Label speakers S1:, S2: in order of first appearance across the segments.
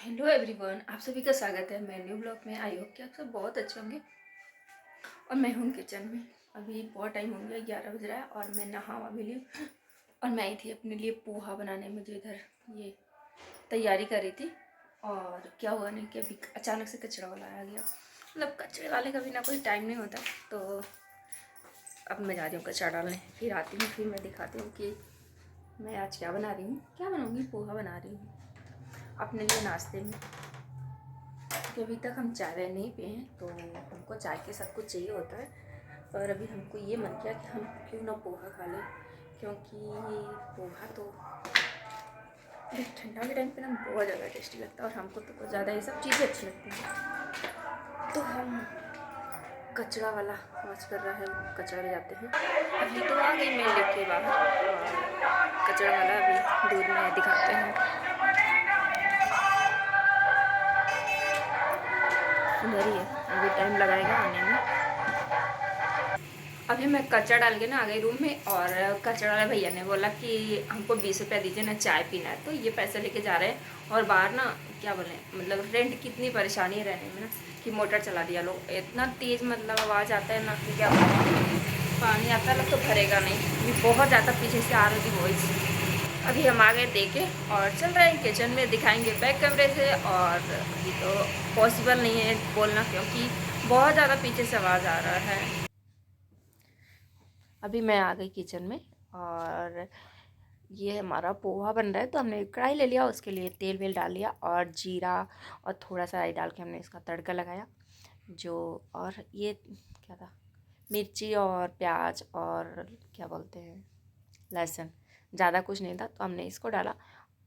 S1: Hello everyone, आप सभी का स्वागत है मेरे न्यू ब्लॉग में। आई होप कि आप सब बहुत अच्छे होंगे। और मैं हूँ किचन में। अभी बहुत टाइम हो गया, 11 बज रहा है और मैं नहा भी ली और मैं आई थी अपने लिए पोहा बनाने। मुझे इधर ये तैयारी कर रही थी और क्या हुआ नहीं कि अभी अचानक से कचरा वाला आ गया। मतलब कचरे वाले का भी ना कोई टाइम नहीं होता। तो अब मैं जा रही हूँ कचरा डालने, फिर आती हूँ, फिर मैं दिखाती हूँ कि मैं आज क्या बना रही हूँ। क्या बनाऊँगी? पोहा बना रही हूँ अपने लिए नाश्ते में, क्योंकि अभी तक हम चाय वाय नहीं पिए हैं तो हमको चाय के साथ कुछ चाहिए होता है। और अभी हमको ये मन किया कि हम क्यों ना पोहा खा लें, क्योंकि पोहा तो ठंडा के टाइम पे ना बहुत ज़्यादा टेस्टी लगता है और हमको तो कुछ ज़्यादा ये सब चीज़ें अच्छी लगती हैं। तो हम कचरा वाला वॉच कर रहा है, कचरा ले जाते हैं। अभी तो आ गई मैं लेके बाहर और कचरा वाला अभी दूर में दिखाते हैं। उधर ही है, अभी टाइम लगाएगा आने में। अभी मैं कचरा डाल के ना आ गई रूम में और कचरा वाला भैया ने बोला कि हमको 20 रुपया दीजिए ना, चाय पीना है। तो ये पैसे लेके जा रहे हैं और बाहर ना क्या बोले, मतलब रेंट की इतनी परेशानी है रहने में ना कि मोटर चला दिया लोग। इतना तेज़ मतलब आवाज़ आता है ना कि क्या बोले, पानी आता है तो भरेगा नहीं। अभी बहुत ज़्यादा पीछे से आ रही थी वॉइस। अभी हम आ गए देखे और चल रहे हैं किचन में, दिखाएंगे बैक कैमरे से। और अभी तो पॉसिबल नहीं है बोलना क्योंकि बहुत ज़्यादा पीछे से आवाज़ आ रहा है। अभी मैं आ गई किचन में और ये हमारा पोहा बन रहा है। तो हमने कढ़ाई ले लिया, उसके लिए तेल वेल डाल लिया और जीरा और थोड़ा सा राई डाल के हमने इसका तड़का लगाया। जो और ये क्या था, मिर्ची और प्याज और क्या बोलते हैं, लहसुन, ज़्यादा कुछ नहीं था। तो हमने इसको डाला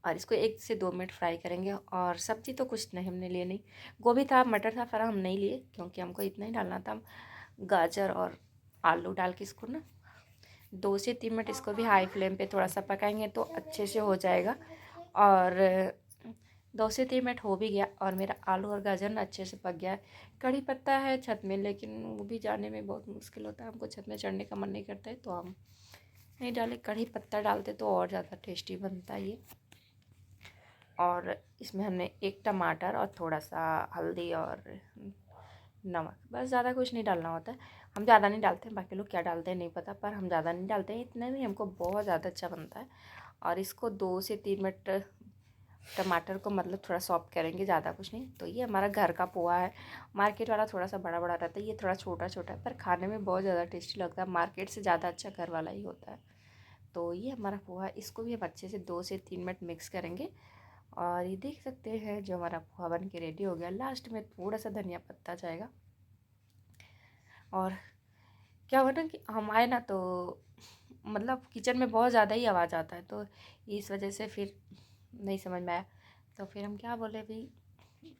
S1: और इसको 1 से 2 मिनट फ्राई करेंगे। और सब्ज़ी तो कुछ नहीं हमने लिए, नहीं गोभी था, मटर था, पर हम नहीं लिए क्योंकि हमको इतना ही डालना था। हम गाजर और आलू डाल के इसको ना 2 से 3 मिनट इसको भी हाई फ्लेम पे थोड़ा सा पकाएंगे तो अच्छे से हो जाएगा। और 2 से 3 मिनट हो भी गया और मेरा आलू और गाजर ना अच्छे से पक गया है। कड़ी पत्ता है छत में, लेकिन वो भी जाने में बहुत मुश्किल होता है, हमको छत में चढ़ने का मन नहीं करता है तो हम नहीं डाले। कड़ी पत्ता डालते तो और ज़्यादा टेस्टी बनता है ये। और इसमें हमने 1 टमाटर और थोड़ा सा हल्दी और नमक, बस, ज़्यादा कुछ नहीं डालना होता है। हम ज़्यादा नहीं डालते हैं, बाकी लोग क्या डालते हैं नहीं पता, पर हम ज़्यादा नहीं डालते हैं। इतना भी हमको बहुत ज़्यादा अच्छा बनता है। और इसको 2 से 3 मिनट टमाटर को मतलब थोड़ा सॉफ्ट करेंगे, ज़्यादा कुछ नहीं। तो ये हमारा घर का पोहा है। मार्केट वाला थोड़ा सा बड़ा बड़ा रहता है, ये थोड़ा छोटा छोटा है, पर खाने में बहुत ज़्यादा टेस्टी लगता है। मार्केट से ज़्यादा अच्छा घर वाला ही होता है। तो ये हमारा पोहा है, इसको भी हम अच्छे से 2 से 3 मिनट मिक्स करेंगे। और ये देख सकते हैं जो हमारा पोहा बन के रेडी हो गया। लास्ट में थोड़ा सा धनिया पत्ता जाएगा। और क्या हुआ ना कि हम आए ना तो मतलब किचन में बहुत ज़्यादा ही आवाज़ आता है, तो इस वजह से फिर नहीं समझ में आया। तो फिर हम क्या बोले, अभी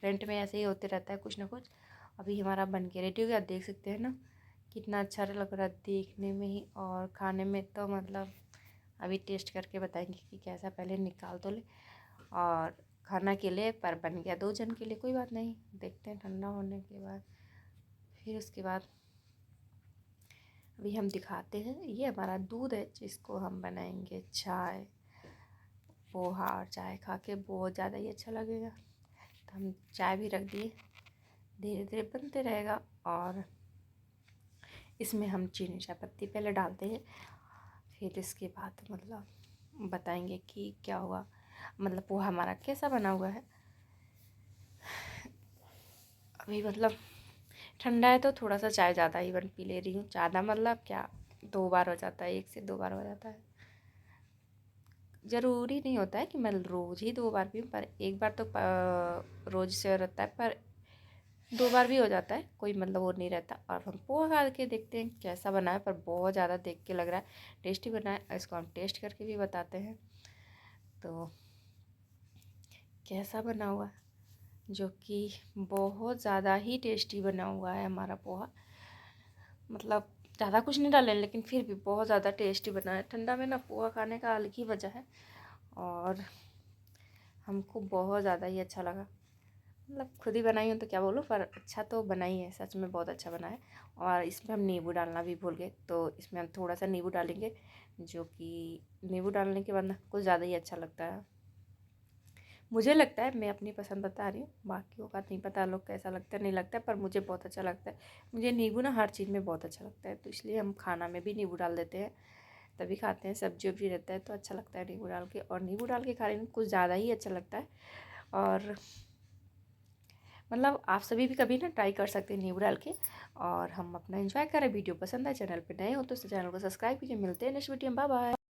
S1: रेंट में ऐसे ही होते रहता है कुछ ना कुछ। अभी हमारा बन के रेडी हो गया, देख सकते हैं ना कितना अच्छा लग रहा है देखने में ही और खाने में। तो मतलब अभी टेस्ट करके बताएंगे कि कैसा, पहले निकाल तो ले। और खाना के लिए पर बन गया 2 जन के लिए, कोई बात नहीं, देखते हैं ठंडा होने के बाद। फिर उसके बाद अभी हम दिखाते हैं। ये हमारा दूध है जिसको हम बनाएंगे चाय। पोहा और चाय खा के बहुत ज़्यादा ही अच्छा लगेगा। तो हम चाय भी रख दिए, धीरे धीरे बनते रहेगा। और इसमें हम चीनी चाय पत्ती पहले डालते हैं, फिर इसके बाद मतलब बताएंगे कि क्या हुआ, मतलब पोहा हमारा कैसा बना हुआ है। अभी मतलब ठंडा है तो थोड़ा सा चाय ज़्यादा ही बन पी ले रही हूँ। ज़्यादा मतलब क्या, 2 बार हो जाता है, 1 से 2 बार हो जाता है। ज़रूरी नहीं होता है कि मैं रोज़ ही 2 बार पीऊँ, पर एक बार तो रोज़ से रहता है, पर 2 बार भी हो जाता है, कोई मतलब वो नहीं रहता। और हम पोहा खा के देखते हैं कैसा बना है, पर बहुत ज़्यादा देख के लग रहा है टेस्टी बना है। इसको हम टेस्ट करके भी बताते हैं तो कैसा बना हुआ है, जो कि बहुत ज़्यादा ही टेस्टी बना हुआ है हमारा पोहा। मतलब ज़्यादा कुछ नहीं डाले लेकिन फिर भी बहुत ज़्यादा टेस्टी बना है। ठंडा में ना पोहा खाने का अलग ही वजह है और हमको बहुत ज़्यादा ही अच्छा लगा। मतलब खुद ही बनाई हूँ तो क्या बोलूँ, पर अच्छा तो बना ही है, सच में बहुत अच्छा बना है। और इसमें हम नींबू डालना भी भूल गए, तो इसमें हम थोड़ा सा नींबू डालेंगे, जो कि नींबू डालने के बाद ना कुछ ज़्यादा ही अच्छा लगता है। मुझे लगता है, मैं अपनी पसंद बता रही हूँ, बाकियों का नहीं पता लोग कैसा लगता है नहीं लगता है, पर मुझे बहुत अच्छा लगता है। मुझे नींबू ना हर चीज़ में बहुत अच्छा लगता है, तो इसलिए हम खाना में भी नींबू डाल देते हैं, तभी खाते हैं। सब्जी वब्जी रहता है तो अच्छा लगता है नींबू डाल के, और नींबू डाल के खाने में कुछ ज़्यादा ही अच्छा लगता है। और मतलब आप सभी भी कभी ना ट्राई कर सकते हैं नींबू डाल के। और हम अपना एंजॉय करें। वीडियो पसंद है, चैनल पे नए हो तो चैनल को सब्सक्राइब कीजिए। मिलते हैं नेक्स्ट वीडियो में, बाय बाय।